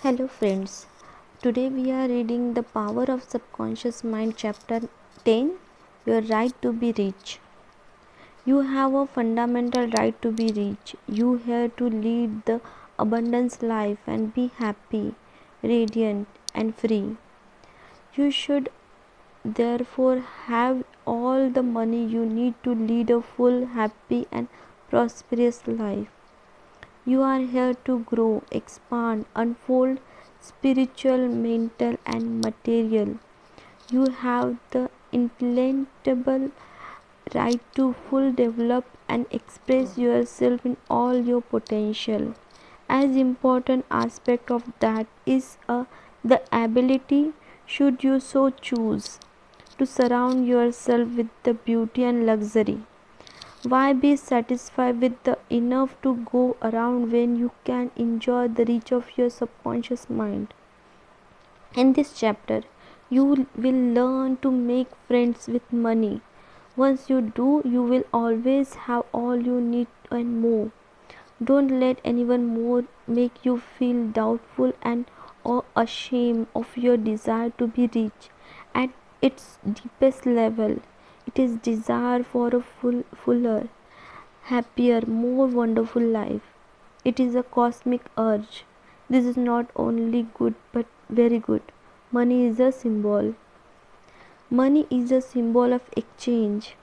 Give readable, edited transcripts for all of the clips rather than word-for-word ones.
Hello friends, today we are reading The Power of Subconscious Mind chapter 10, Your Right to be Rich. You have a fundamental right to be rich. You here to lead the abundance life and be happy, radiant and free. You should therefore have all the money you need to lead a full, happy and prosperous life. You are here to grow, expand, unfold spiritual, mental, and material. You have the inalienable right to full develop and express yourself in all your potential. As important aspect of that is the ability, should you so choose, to surround yourself with the beauty and luxury. Why be satisfied with the enough to go around when you can enjoy the reach of your subconscious mind? In this chapter, you will learn to make friends with money. Once you do, you will always have all you need and more. Don't let anyone more make you feel doubtful and or ashamed of your desire to be rich. At its deepest level, it is desire for a fuller, happier, more wonderful life. It is a cosmic urge. This is not only good but very good. Money is a symbol. Money is a symbol of exchange.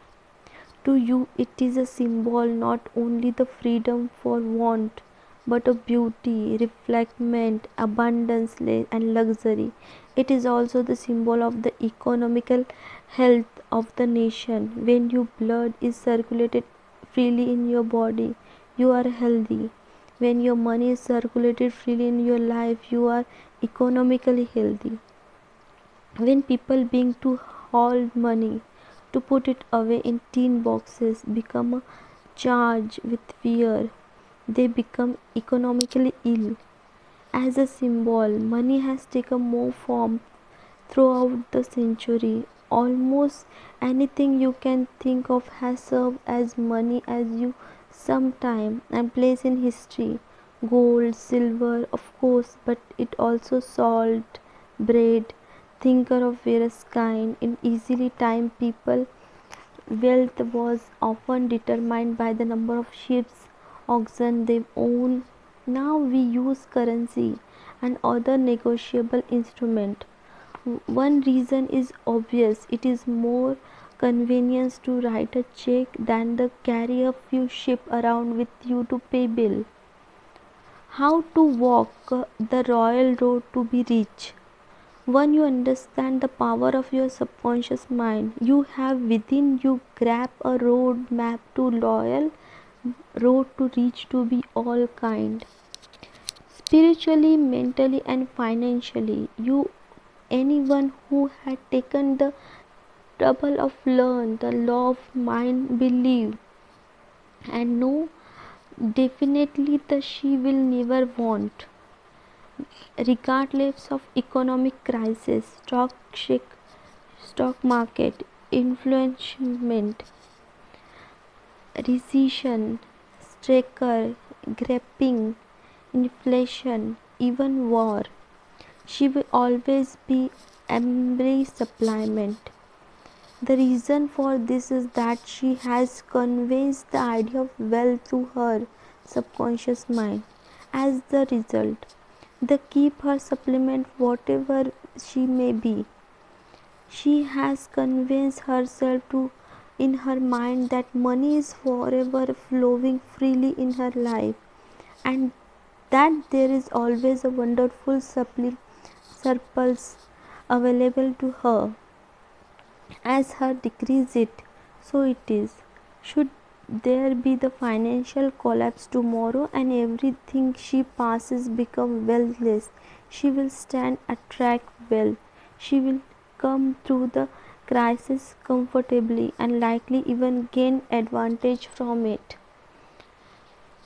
To you, it is a symbol not only the freedom for want, but of beauty, reflectment, abundance, and luxury. It is also the symbol of the economical health of the nation. When your blood is circulated freely in your body, you are healthy. When your money is circulated freely in your life, you are economically healthy. When people begin to hold money, to put it away in tin boxes, become a charge with fear, they become economically ill. As a symbol, money has taken more form throughout the century. Almost anything you can think of has served as money as you sometime and place in history. Gold, silver, of course, but it also salt, bread, thinker of various kind. In easily time people, wealth was often determined by the number of sheep, oxen they own. Now we use currency and other negotiable instrument. One reason is obvious: it is more convenience to write a check than to carry a few sheep around with you to pay bill. How to walk the royal road to be rich? When you understand the power of your subconscious mind, you have within you grab a road map to loyal road to reach to be all kind. Spiritually, mentally and financially, you anyone who had taken the trouble of learn the law of mind believe and know definitely that she will never want, regardless of economic crisis, stock market, inflation, recession, striker, gripping, inflation, even war. She will always be embrace supplement. The reason for this is that she has conveys the idea of wealth to her subconscious mind. As the result, they keep her supplement whatever she may be. She has convinced herself to in her mind that money is forever flowing freely in her life and that there is always a wonderful surplus available to her. As her decrees it, so it is. Should there be the financial collapse tomorrow and everything she passes become wealthless, she will stand attract wealth. She will come through the crisis comfortably and likely even gain advantage from it.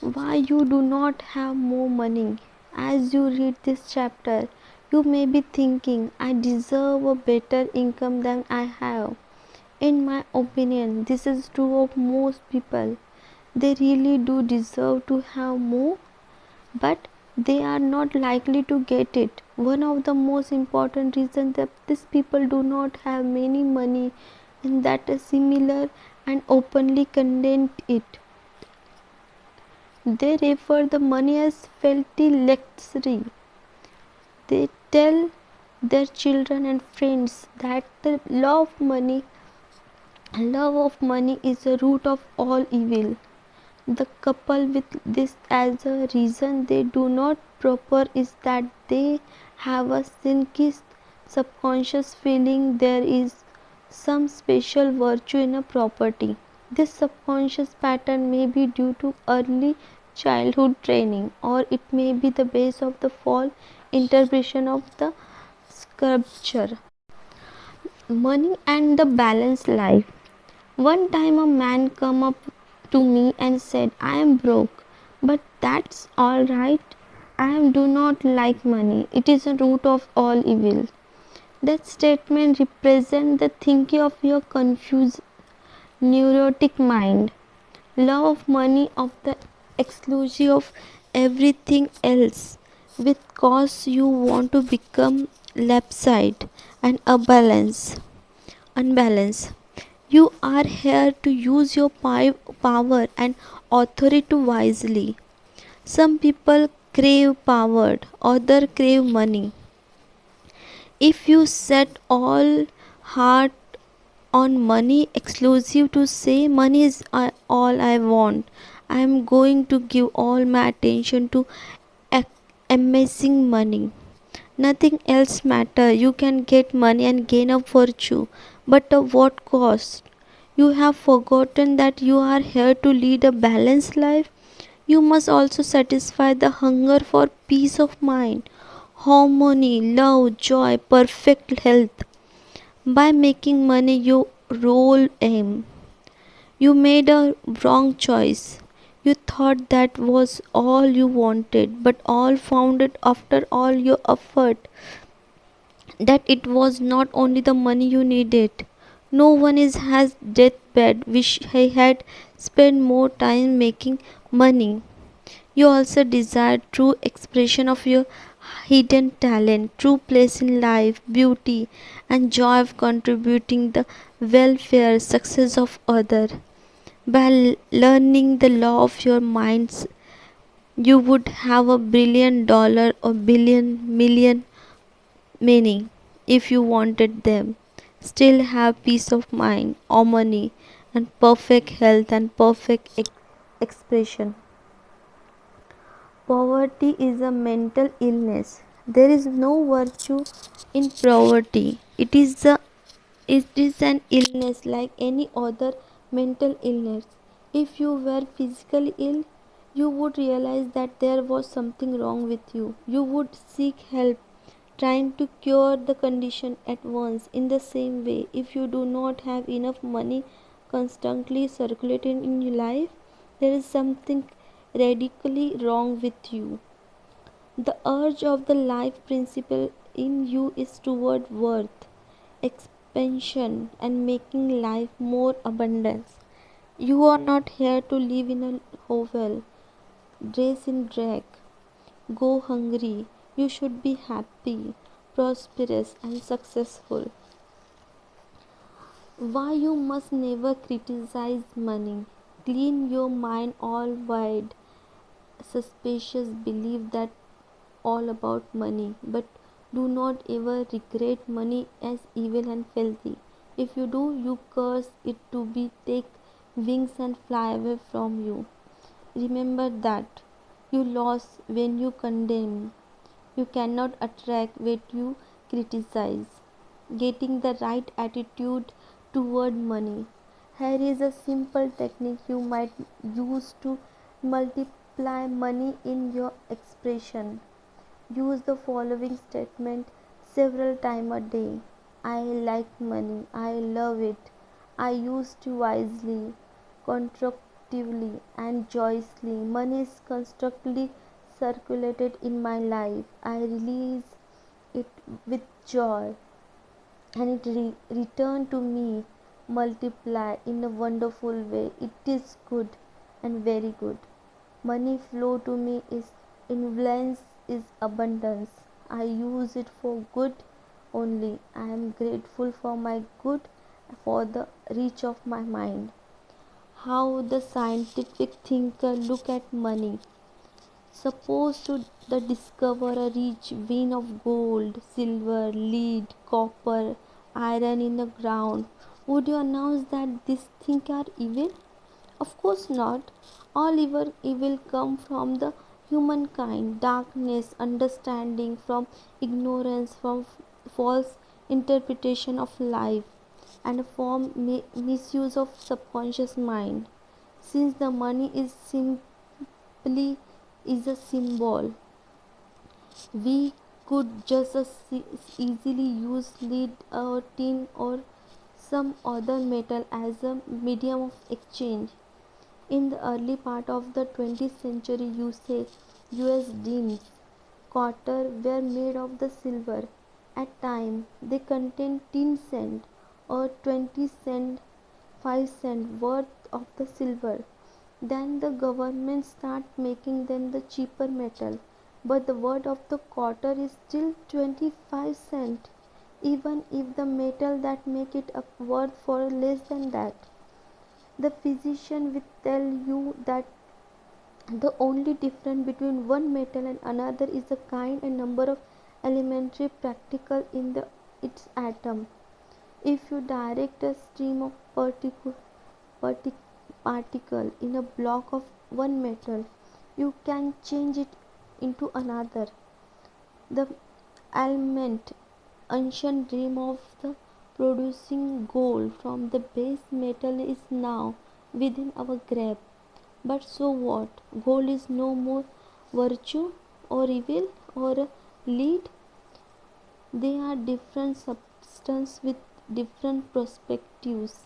Why you do not have more money? As you read this chapter, you may be thinking, I deserve a better income than I have. In my opinion, this is true of most people. They really do deserve to have more, but they are not likely to get it. One of the most important reasons that these people do not have many money and that is similar and openly condemn it. They refer the money as filthy luxury. They tell their children and friends that the love of money is the root of all evil. The couple with this as a reason they do not proper is that they have a sinky subconscious feeling there is some special virtue in a property. This subconscious pattern may be due to early childhood training, or it may be the base of the false interpretation of the scripture. Money and the balanced life. One time a man came up to me and said, I am broke, but that's all right. I do not like money. It is the root of all evil. That statement represents the thinking of your confused, neurotic mind. Love of money of the exclusion of everything else, which cause you want to become lopsided and unbalanced. You are here to use your power and authority wisely. Some people crave power, others crave money. If you set all heart on money exclusive to say money is all I want, I am going to give all my attention to amassing money. Nothing else matter. You can get money and gain a virtue, but at what cost? You have forgotten that you are here to lead a balanced life. You must also satisfy the hunger for peace of mind, harmony, love, joy, perfect health. By making money your role aim, you made a wrong choice. You thought that was all you wanted, but all found it after all your effort that it was not only the money you needed. No one is has deathbed wish he had spent more time making money. You also desire true expression of your hidden talent, true place in life, beauty, and joy of contributing the welfare, success of other. By learning the law of your minds, you would have a $1 billion or billion million many if you wanted them. Still have peace of mind, harmony, and perfect health and perfect expression. Poverty is a mental illness. There is no virtue in poverty. It is an illness like any other mental illness. If you were physically ill, you would realize that there was something wrong with you. You would seek help, trying to cure the condition at once. In the same way, if you do not have enough money constantly circulating in your life, there is something radically wrong with you. The urge of the life principle in you is toward worth, expansion, and making life more abundant. You are not here to live in a hovel, dress in drag, go hungry. You should be happy, prosperous, and successful. Why you must never criticize money. Clean your mind all wide. Suspicious believe that all about money, but do not ever regret money as evil and filthy. If you do, you curse it to be take wings and fly away from you. Remember that you lost when you condemn. You cannot attract what you criticize. Getting the right attitude toward money. Here is a simple technique you might use to multiply money in your expression. Use the following statement several times a day. I like money. I love it. I use it wisely, constructively, and joyously. Money is constructively circulated in my life. I release it with joy, and it return to me multiply in a wonderful way. It is good and very good. Money flow to me is influence is abundance. I use it for good only. I am grateful for my good, for the reach of my mind. How the scientific thinker look at money. Suppose to the discover a rich vein of gold, silver, lead, copper, iron in the ground. Would you announce that these things are evil? Of course not. All evil come from the humankind, darkness, understanding from ignorance, from false interpretation of life, and from misuse of subconscious mind. Since the money is simply is a symbol, we could just as easily use lead or tin or some other metal as a medium of exchange. In the early part of the 20th century, US dimes, quarter were made of the silver. At time, they contained 10 cent or 20 cent, 5 cent worth of the silver. Then the government start making them the cheaper metal, but the worth of the quarter is still 25 cent, even if the metal that make it up worth for less than that. The physician will tell you that the only difference between one metal and another is the kind and number of elementary particle in its atom. If you direct a stream of partic- particle in a block of one metal, you can change it into another. The element ancient dream of the producing gold from the base metal is now within our grasp. But so what? Gold is no more virtue or evil or a lead. They are different substances with different perspectives.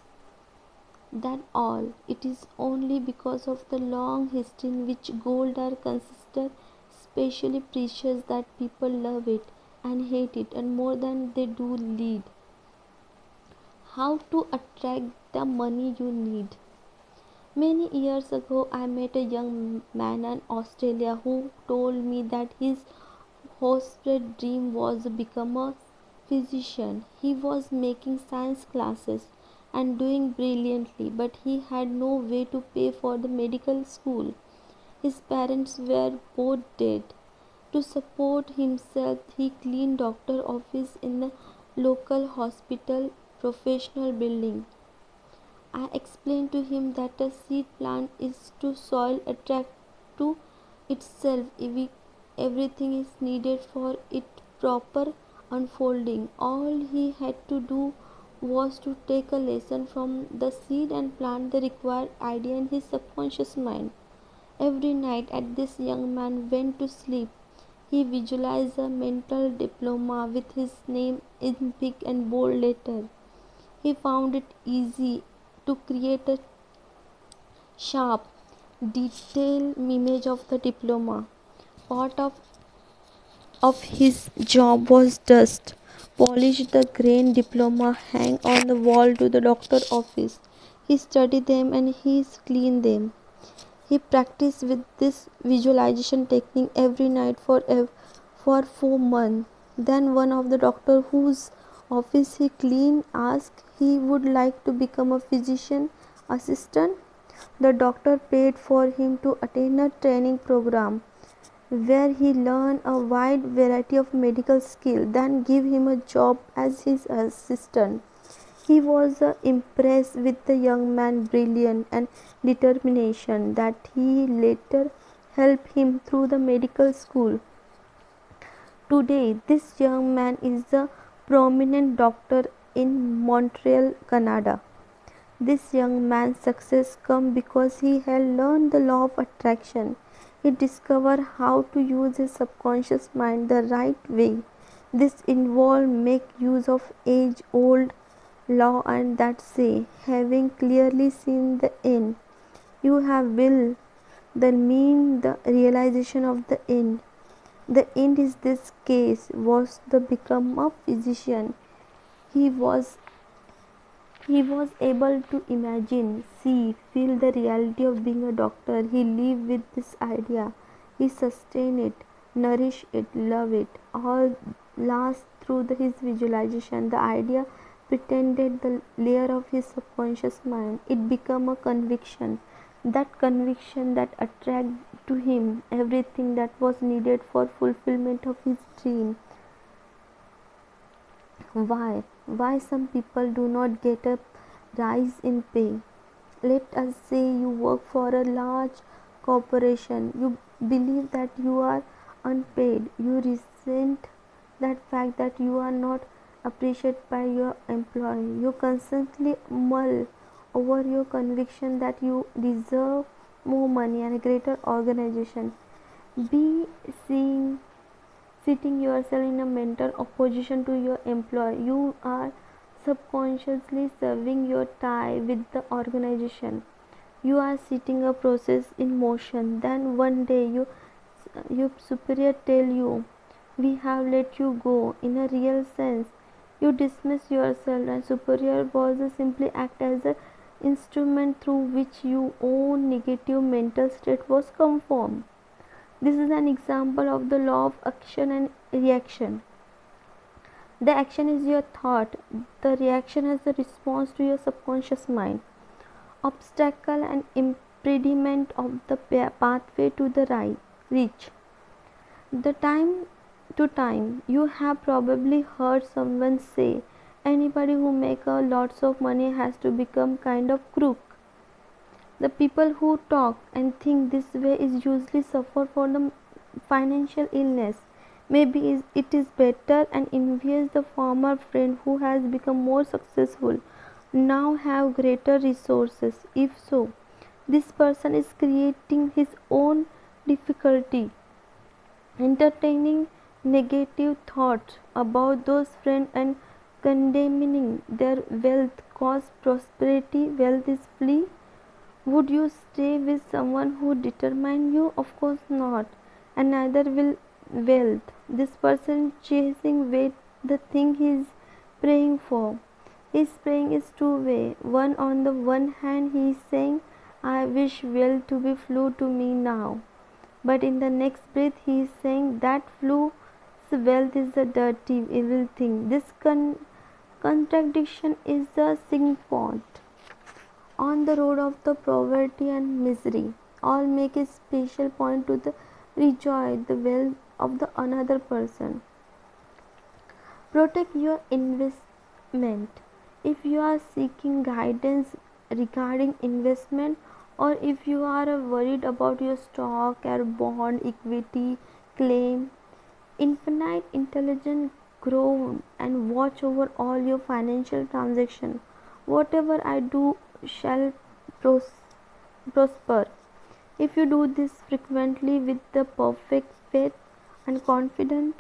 Than all. It is only because of the long history in which gold are considered especially precious that people love it and hate it and more than they do lead. How to attract the money you need. Many years ago, I met a young man in Australia who told me that his hopeless dream was to become a physician. He was making science classes and doing brilliantly, but he had no way to pay for the medical school. His parents were both dead. To support himself, he cleaned doctor office in the local hospital professional building. I explained to him that a seed plant is to soil attract to itself everything is needed for its proper unfolding. All he had to do was to take a lesson from the seed and plant the required idea in his subconscious mind. Every night as this young man went to sleep, he visualized a mental diploma with his name in big and bold letter. He found it easy to create a sharp, detailed image of the diploma. Part of his job was dust, polish the grain diploma, hang on the wall to the doctor office. He studied them and he cleaned them. He practiced with this visualization technique every night for 4 months. Then one of the doctor whose office he cleaned asked he would like to become a physician assistant. The doctor paid for him to attend a training program where he learned a wide variety of medical skill, then give him a job as his assistant. He was impressed with the young man's brilliance and determination that he later helped him through the medical school. Today, this young man is a prominent doctor in Montreal, Canada. This young man's success came because he had learned the law of attraction. He discovered how to use his subconscious mind the right way. This involved make use of age-old law and that say, having clearly seen the end, you have will, the mean the realization of the end. The end in this case was to become a physician. He was he was able to imagine, see, feel the reality of being a doctor. He lived with this idea. He sustained it. nourish it, love it, all last through his visualization. The idea pretended the layer of his subconscious mind. It became a conviction. That conviction that attracted to him everything that was needed for fulfillment of his dream. Why some people do not get a rise in pay? Let us say you work for a large corporation. You believe that you are unpaid. You resent that fact that you are not appreciated by your employer. You constantly mull over your conviction that you deserve more money and a greater organization. Be seeing sitting yourself in a mental opposition to your employer. You are subconsciously severing your tie with the organization. You are setting a process in motion. Then one day your superior tell you, we have let you go. In a real sense, you dismiss yourself, and superior was simply act as an instrument through which your own negative mental state was conformed. This is an example of the law of action and reaction. The action is your thought, the reaction is the response to your subconscious mind. Obstacle and impediment of the pathway to the reach. The time to time, you have probably heard someone say, anybody who makes lots of money has to become kind of crook. The people who talk and think this way is usually suffer from the financial illness. Maybe it is better and envious the former friend who has become more successful, now have greater resources. If so, this person is creating his own difficulty. Entertaining negative thoughts about those friends and condemning their wealth cause prosperity. Wealth is flee. Would you stay with someone who determines you? Of course not, and neither will wealth. This person chasing weight, the thing he is praying for. His praying is two-way. One, on the one hand, he is saying, I wish wealth to be flew to me now. But in the next breath, he is saying that flew wealth is a dirty, evil thing. This contradiction is the sinking point on the road of the poverty and misery. All make a special point to the rejoice the wealth of the another person. Protect your investment. If you are seeking guidance regarding investment, or if you are worried about your stock or bond equity claim, infinite intelligence grow and watch over all your financial transactions. Whatever I do shall prosper. If you do this frequently with the perfect faith and confidence,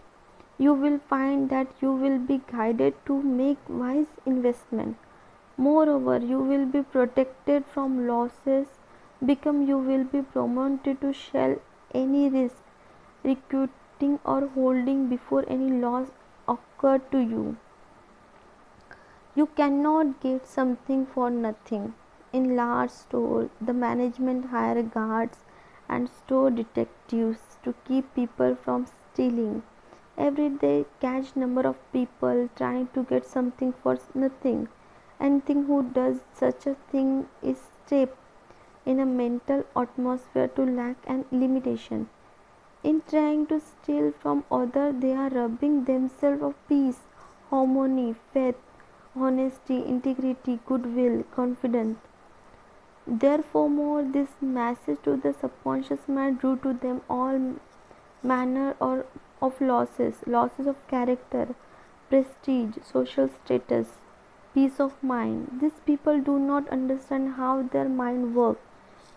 you will find that you will be guided to make wise investment. Moreover, you will be protected from losses. You will be promoted to share any risk, recruiting or holding before any loss occur to you. You cannot get something for nothing. In large stores, the management hire guards and store detectives to keep people from stealing. Every day catch number of people trying to get something for nothing. Anything who does such a thing is steeped in a mental atmosphere to lack and limitation. In trying to steal from others, they are robbing themselves of peace, harmony, faith, honesty, integrity, goodwill, confidence. Therefore, more this message to the subconscious mind drew to them all manner of losses of character, prestige, social status, peace of mind. These people do not understand how their mind works.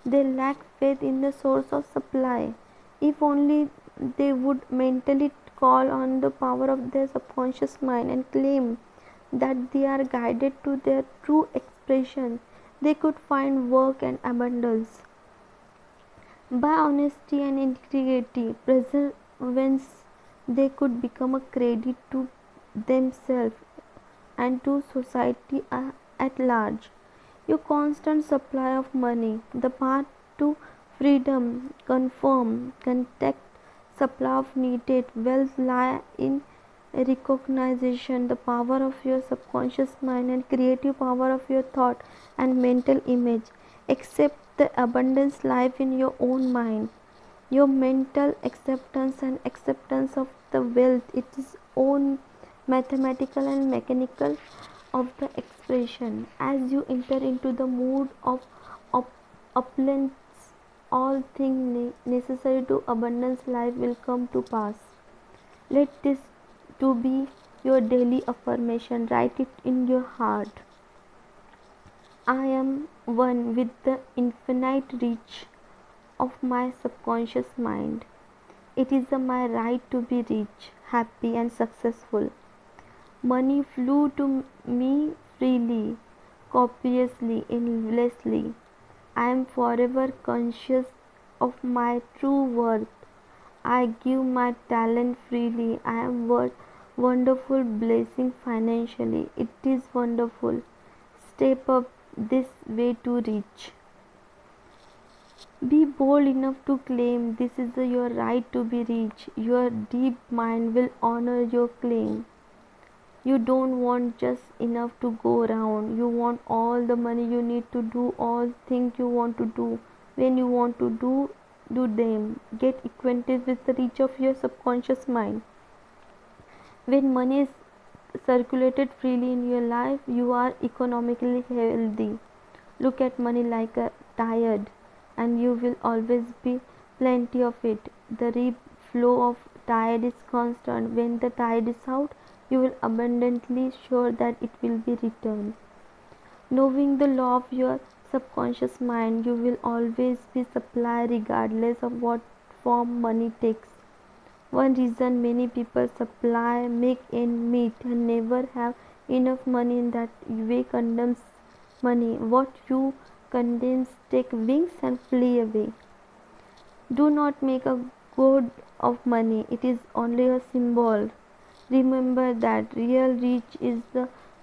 They lack faith in the source of supply. If only they would mentally call on the power of their subconscious mind and claim that they are guided to their true expression, they could find work and abundance. By honesty and integrity, perseverance, they could become a credit to themselves and to society at large. Your constant supply of money, the path to freedom, confirm, contact, supply of needed wealth lie in recognition, the power of your subconscious mind and creative power of your thought and mental image. Accept the abundance life in your own mind. Your mental acceptance and acceptance of the wealth, it is own mathematical and mechanical of the expression. As you enter into the mood of opulence, all things necessary to abundance life will come to pass. Let this to be your daily affirmation. Write it in your heart. I am one with the infinite reach of my subconscious mind. It is my right to be rich, happy, and successful. Money flew to me freely, copiously, endlessly. I am forever conscious of my true worth. I give my talent freely. I am wonderful blessing financially. It is wonderful. Step up this way to reach. Be bold enough to claim this is your right to be rich. Your deep mind will honor your claim. You don't want just enough to go around. You want all the money you need to do all things you want to do. When you want to do them. Get acquainted with the reach of your subconscious mind. When money is circulated freely in your life, you are economically healthy. Look at money like a tide, and you will always be plenty of it. The flow of tide is constant. When the tide is out, you will abundantly sure that it will be returned. Knowing the law of your subconscious mind, you will always be supplied regardless of what form money takes. One reason many people supply, make ends meet, and never have enough money in that way condemns money. What you condemn take wings and flee away. Do not make a god of money. It is only a symbol. Remember that real reach is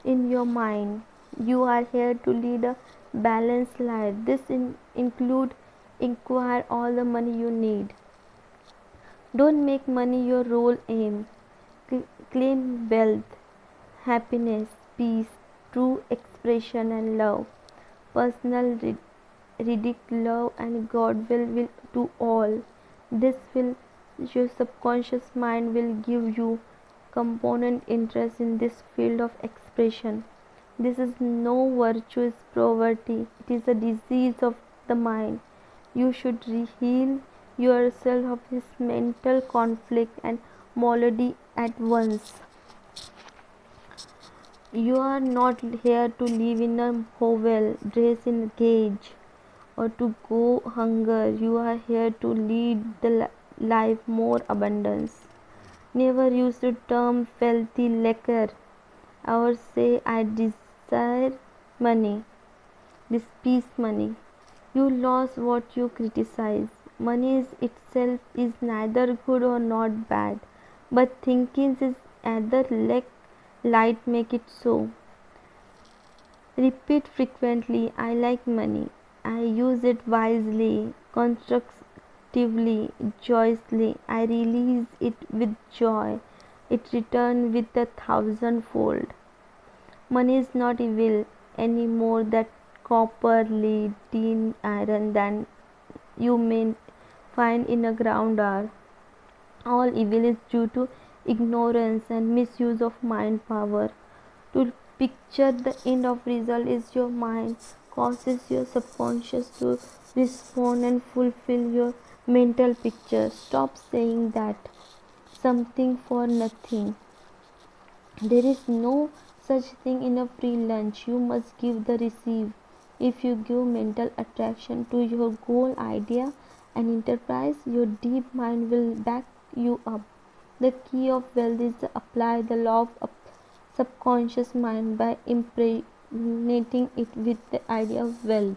in your mind. You are here to lead a balanced life. This include acquire all the money you need. Don't make money your role aim. Claim wealth, happiness, peace, true expression and love. Personal love and God will to all. This will your subconscious mind will give you component interest in this field of expression. This is no virtuous poverty. It is a disease of the mind. You should heal yourself of this mental conflict and malady at once. You are not here to live in a hovel, dress in a cage, or to go hunger. You are here to lead the life more abundance. Never use the term filthy lucre or say I desire money, this peace money. You lost what you criticize. Money is itself is neither good or not bad, but thinking is either lack light make it so. Repeat frequently, I like money. I use it wisely, constructively, joyously. I release it with joy. It returns with a thousandfold. Money is not evil any more than copper, lead, tin, iron than you may find in a ground are. All evil is due to ignorance and misuse of mind power. To picture the end of result is your mind causes your subconscious to respond and fulfill your mental picture. Stop saying that something for nothing. There is no such thing in a free lunch. You must give the receive. If you give mental attraction to your goal, idea, and enterprise, your deep mind will back you up. The key of wealth is to apply the law of subconscious mind by impregnating it with the idea of wealth.